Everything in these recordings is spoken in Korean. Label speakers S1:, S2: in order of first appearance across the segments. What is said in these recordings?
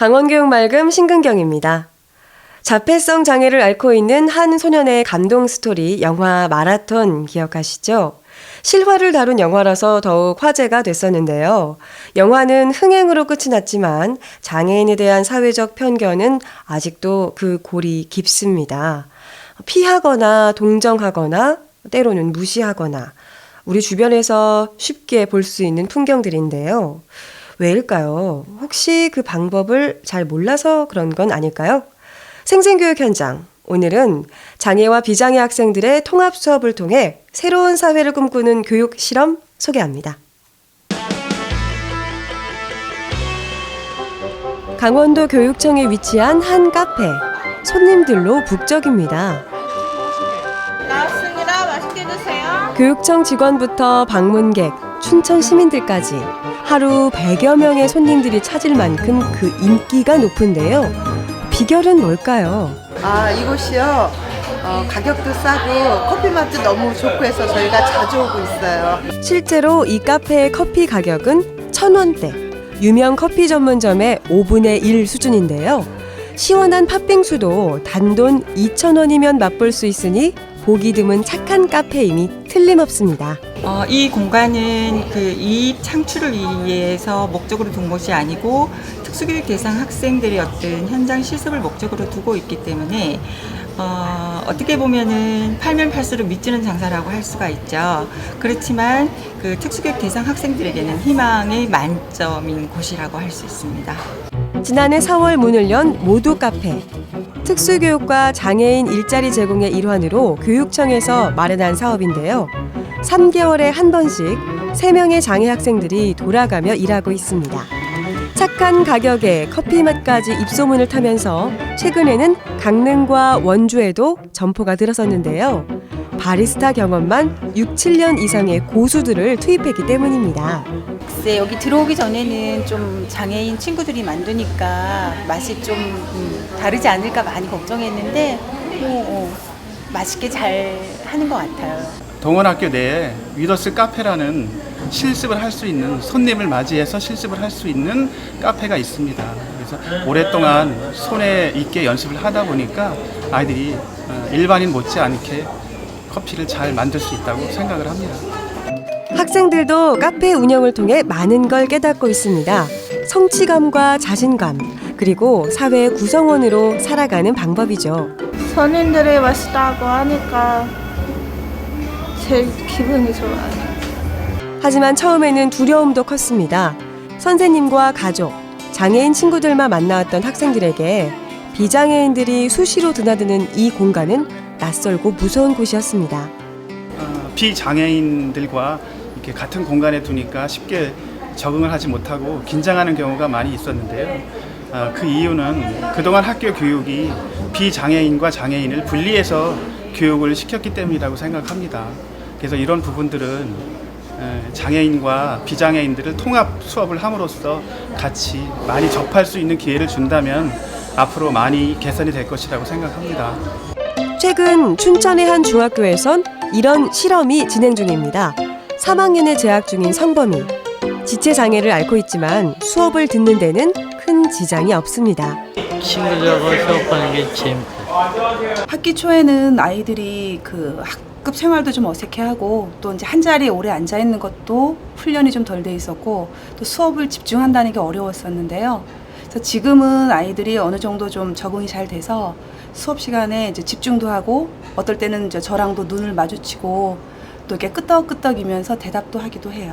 S1: 강원교육말금 신근경입니다. 자폐성 장애를 앓고 있는 한 소년의 감동 스토리 영화 마라톤 기억하시죠? 실화를 다룬 영화라서 더욱 화제가 됐었는데요. 영화는 흥행으로 끝이 났지만 장애인에 대한 사회적 편견은 아직도 그 골이 깊습니다. 피하거나 동정하거나 때로는 무시하거나 우리 주변에서 쉽게 볼 수 있는 풍경들인데요. 왜일까요? 혹시 그 방법을 잘 몰라서 그런 건 아닐까요? 생생교육 현장. 오늘은 장애와 비장애 학생들의 통합 수업을 통해 새로운 사회를 꿈꾸는 교육 실험 소개합니다. 강원도 교육청에 위치한 한 카페. 손님들로 북적입니다.
S2: 나왔습니다. 맛있게 드세요.
S1: 교육청 직원부터 방문객, 춘천 시민들까지 하루 100여 명의 손님들이 찾을 만큼 그 인기가 높은데요. 비결은 뭘까요?
S3: 이곳이요. 가격도 싸고 커피 맛도 너무 좋고 해서 저희가 자주 오고 있어요.
S1: 실제로 이 카페의 커피 가격은 1,000원대, 유명 커피 전문점의 5분의 1 수준인데요. 시원한 팥빙수도 단돈 2,000원이면 맛볼 수 있으니 보기 드문 착한 카페임이 틀림없습니다.
S4: 이 공간은 그 이익 창출을 위해서 목적으로 둔 것이 아니고 특수교육 대상 학생들의 어떤 현장 실습을 목적으로 두고 있기 때문에 어떻게 보면은 팔면 팔수록 미치는 장사라고 할 수가 있죠. 그렇지만 그 특수교육 대상 학생들에게는 희망의 만점인 곳이라고 할 수 있습니다.
S1: 지난해 4월 문을 연 모두 카페. 특수교육과 장애인 일자리 제공의 일환으로 교육청에서 마련한 사업인데요. 3개월에 한 번씩 3명의 장애 학생들이 돌아가며 일하고 있습니다. 착한 가격에 커피 맛까지 입소문을 타면서 최근에는 강릉과 원주에도 점포가 들어섰는데요. 바리스타 경험만 6, 7년 이상의 고수들을 투입했기 때문입니다.
S5: 글쎄, 여기 들어오기 전에는 좀 장애인 친구들이 만드니까 맛이 좀 다르지 않을까 많이 걱정했는데 맛있게 잘 하는 것 같아요.
S6: 동원학교 내에 위더스 카페라는 실습을 할 수 있는, 손님을 맞이해서 실습을 할 수 있는 카페가 있습니다. 그래서 오랫동안 손에 있게 연습을 하다 보니까 아이들이 일반인 못지않게 커피를 잘 만들 수 있다고 생각을 합니다.
S1: 학생들도 카페 운영을 통해 많은 걸 깨닫고 있습니다. 성취감과 자신감, 그리고 사회 구성원으로 살아가는 방법이죠.
S2: 손님들이 맛있다고 하니까 제일 기분이 좋아요.
S1: 하지만 처음에는 두려움도 컸습니다. 선생님과 가족, 장애인 친구들만 만나왔던 학생들에게 비장애인들이 수시로 드나드는 이 공간은 낯설고 무서운 곳이었습니다.
S6: 비장애인들과 이렇게 같은 공간에 두니까 쉽게 적응을 하지 못하고 긴장하는 경우가 많이 있었는데요. 그 이유는 그동안 학교 교육이 비장애인과 장애인을 분리해서 교육을 시켰기 때문이라고 생각합니다. 그래서 이런 부분들은 장애인과 비장애인들을 통합 수업을 함으로써 같이 많이 접할 수 있는 기회를 준다면 앞으로 많이 개선이 될 것이라고 생각합니다.
S1: 최근 춘천의 한 중학교에선 이런 실험이 진행 중입니다. 3학년에 재학 중인 성범이. 지체장애를 앓고 있지만 수업을 듣는 데는 큰 지장이 없습니다.
S7: 친구들하고 수업하는 게 재밌어요.
S5: 학기 초에는 아이들이 그 학급 생활도 좀 어색해하고 또 이제 한 자리에 오래 앉아 있는 것도 훈련이 좀 덜 돼 있었고 또 수업을 집중한다는 게 어려웠었는데요. 그래서 지금은 아이들이 어느 정도 좀 적응이 잘 돼서 수업 시간에 이제 집중도 하고 어떨 때는 이제 저랑도 눈을 마주치고 또 이렇게 끄덕끄덕이면서 대답도 하기도 해요.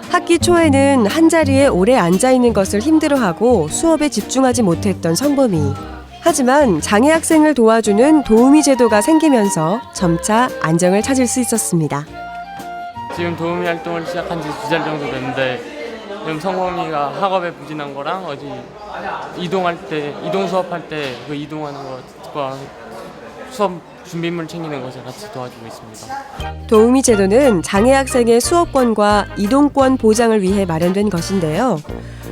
S1: 학기 초에는 한 자리에 오래 앉아 있는 것을 힘들어하고 수업에 집중하지 못했던 성범이. 하지만 장애 학생을 도와주는 도우미 제도가 생기면서 점차 안정을 찾을 수 있었습니다.
S7: 지금 도우미 활동을 시작한 지 2달 정도 됐는데 지금 성범이가 학업에 부진한 거랑 어디 이동할 때, 이동 수업할 때 그 이동하는 것과 수업 준비물 챙기는 것을 같이 도와주고 있습니다.
S1: 도우미 제도는 장애 학생의 수업권과 이동권 보장을 위해 마련된 것인데요.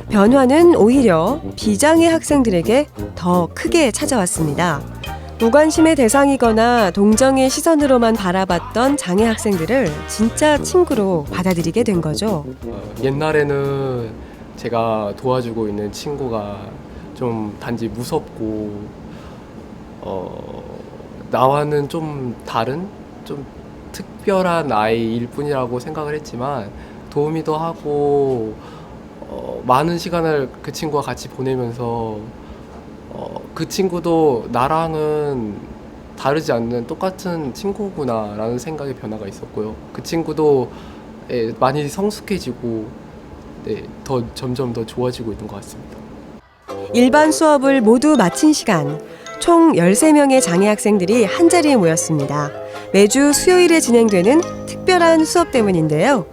S1: 변화는 오히려 비장애 학생들에게 더 크게 찾아왔습니다. 무관심의 대상이거나 동정의 시선으로만 바라봤던 장애 학생들을 진짜 친구로 받아들이게 된 거죠.
S8: 옛날에는 제가 도와주고 있는 친구가 좀 단지 무섭고 나와는 좀 다른 좀 특별한 아이일 뿐이라고 생각을 했지만 도우미도 하고 많은 시간을 그 친구와 같이 보내면서 그 친구도 나랑은 다르지 않는 똑같은 친구구나라는 생각의 변화가 있었고요. 그 친구도 많이 성숙해지고 점점 더 좋아지고 있는 것 같습니다.
S1: 일반 수업을 모두 마친 시간, 총 13명의 장애 학생들이 한자리에 모였습니다. 매주 수요일에 진행되는 특별한 수업 때문인데요.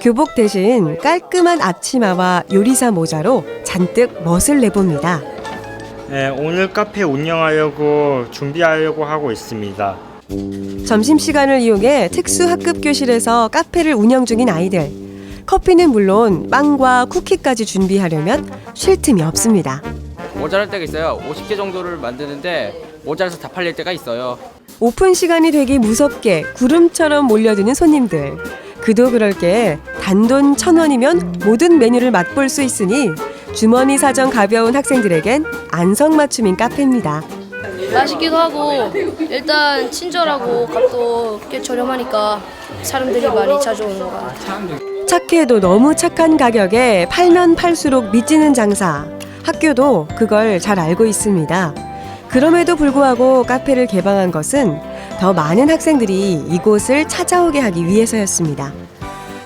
S1: 교복 대신 깔끔한 앞치마와 요리사 모자로 잔뜩 멋을 내봅니다.
S9: 네, 오늘 카페 운영하려고 준비하려고 하고 있습니다.
S1: 점심시간을 이용해 특수학급 교실에서 카페를 운영 중인 아이들. 커피는 물론 빵과 쿠키까지 준비하려면 쉴 틈이 없습니다.
S10: 모자랄 때가 있어요. 50개 정도를 만드는데 모자라서 다 팔릴 때가 있어요.
S1: 오픈 시간이 되기 무섭게 구름처럼 몰려드는 손님들. 그도 그럴 게 단돈 1,000원이면 모든 메뉴를 맛볼 수 있으니 주머니 사정 가벼운 학생들에겐 안성맞춤인 카페입니다.
S11: 맛있기도 하고 일단 친절하고 값도 꽤 저렴하니까 사람들이 많이 찾아오는 것 같아요.
S1: 착해도 너무 착한 가격에 팔면 팔수록 미치는 장사. 학교도 그걸 잘 알고 있습니다. 그럼에도 불구하고 카페를 개방한 것은 더 많은 학생들이 이곳을 찾아오게 하기 위해서였습니다.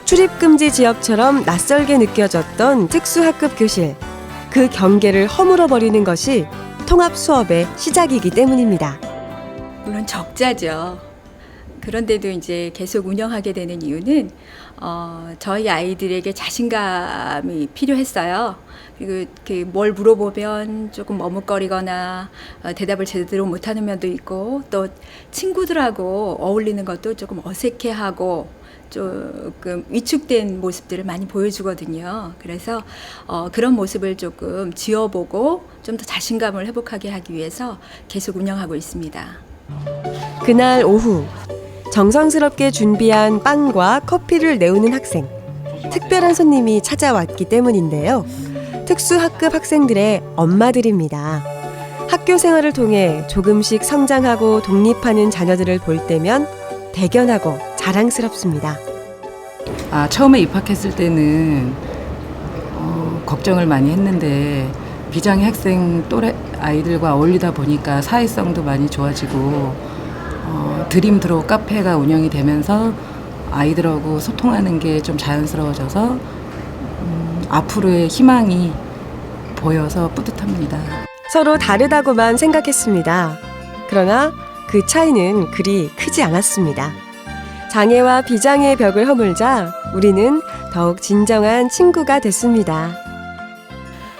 S1: 출입금지 지역처럼 낯설게 느껴졌던 특수학급 교실. 그 경계를 허물어버리는 것이 통합 수업의 시작이기 때문입니다.
S12: 물론 적자죠. 그런데도 이제 계속 운영하게 되는 이유는 저희 아이들에게 자신감이 필요했어요. 그리고 뭘 물어보면 조금 머뭇거리거나 대답을 제대로 못하는 면도 있고 또 친구들하고 어울리는 것도 조금 어색해하고 조금 위축된 모습들을 많이 보여주거든요. 그래서 그런 모습을 조금 지워보고 좀 더 자신감을 회복하게 하기 위해서 계속 운영하고 있습니다.
S1: 그날 오후 정성스럽게 준비한 빵과 커피를 내오는 학생. 특별한 손님이 찾아왔기 때문인데요. 특수학급 학생들의 엄마들입니다. 학교 생활을 통해 조금씩 성장하고 독립하는 자녀들을 볼 때면 대견하고 자랑스럽습니다.
S13: 처음에 입학했을 때는 걱정을 많이 했는데 비장애 학생 또래 아이들과 어울리다 보니까 사회성도 많이 좋아지고 드림드로 카페가 운영이 되면서 아이들하고 소통하는 게 좀 자연스러워져서 앞으로의 희망이 보여서 뿌듯합니다.
S1: 서로 다르다고만 생각했습니다. 그러나 그 차이는 그리 크지 않았습니다. 장애와 비장애의 벽을 허물자 우리는 더욱 진정한 친구가 됐습니다.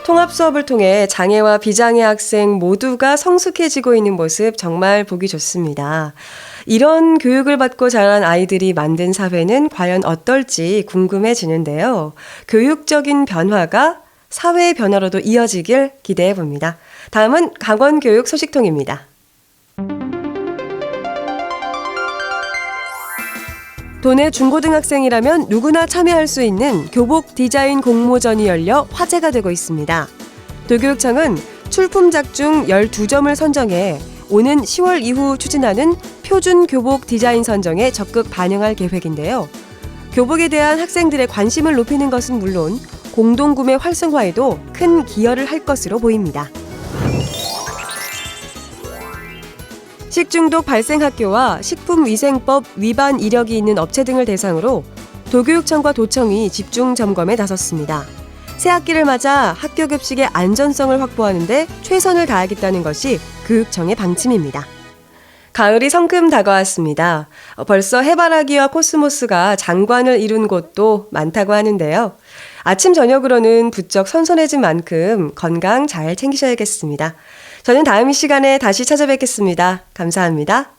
S1: 통합 수업을 통해 장애와 비장애 학생 모두가 성숙해지고 있는 모습 정말 보기 좋습니다. 이런 교육을 받고 자란 아이들이 만든 사회는 과연 어떨지 궁금해지는데요. 교육적인 변화가 사회의 변화로도 이어지길 기대해 봅니다. 다음은 강원교육 소식통입니다. 도내 중고등학생이라면 누구나 참여할 수 있는 교복 디자인 공모전이 열려 화제가 되고 있습니다. 도교육청은 출품작 중 12점을 선정해 오는 10월 이후 추진하는 표준 교복 디자인 선정에 적극 반영할 계획인데요. 교복에 대한 학생들의 관심을 높이는 것은 물론 공동구매 활성화에도 큰 기여를 할 것으로 보입니다. 식중독 발생 학교와 식품위생법 위반 이력이 있는 업체 등을 대상으로 도교육청과 도청이 집중 점검에 나섰습니다. 새학기를 맞아 학교 급식의 안전성을 확보하는 데 최선을 다하겠다는 것이 교육청의 방침입니다. 가을이 성큼 다가왔습니다. 벌써 해바라기와 코스모스가 장관을 이룬 곳도 많다고 하는데요. 아침 저녁으로는 부쩍 선선해진 만큼 건강 잘 챙기셔야겠습니다. 저는 다음 시간에 다시 찾아뵙겠습니다. 감사합니다.